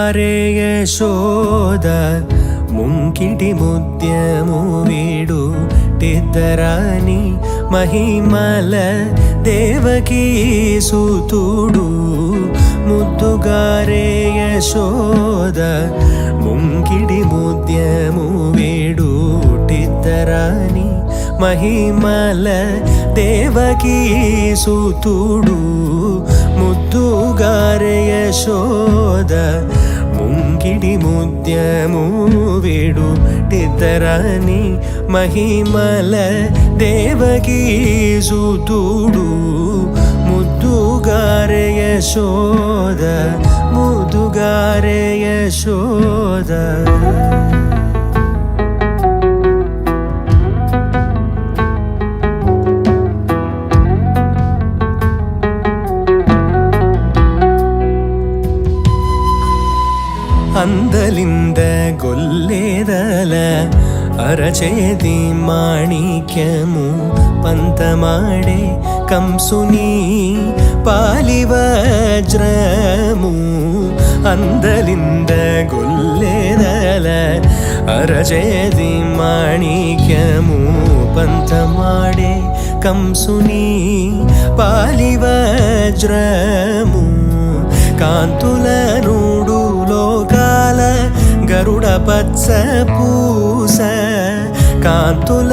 ముద్దుగారే యశోద ముంకిటి ముత్యము వీడు టిద్దరాని మహిమల దేవకీ సుతుడు. ముద్దుగారే యశోద ముంకిడి ముత్యము వీడు టిద్దరాని మహిమల దేవకీ సుతుడు. ముద్దుగారే యశోద ముంకిడి ముత్యము వీడు టిద్దరాని మహిమల దేవకీ సుతుడు. ముద్దుగారే యశోద ముద్దుగారే యశోద. అందಲಿಂದ ಗೊಲ್ಲೆದಲ ಅರಚೇದಿ ಮಾಣಿಕ್ಯಮು ಪಂತಮಾಡೆ ಕಂಸುನಿ ಪಾಲಿವಜ್ರಮು. అందలిಂದ ಗೊಲ್ಲೆದಲ ಅರಚೇದಿ ಮಾಣಿಕ್ಯಮು ಪಂತಮಾಡೆ ಕಂಸುನಿ ಪಾಲಿವಜ್ರము. కాంతుల నూడు లోకాల గరుడ పచ్చ పూస. కాంతుల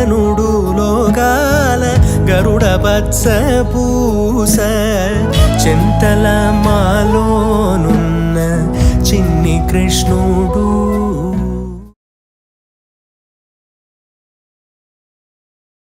నూడు లోకాల గరుడ పచ్చ పూస. చింతల మాలోనున్న చిన్ని కృష్ణుడు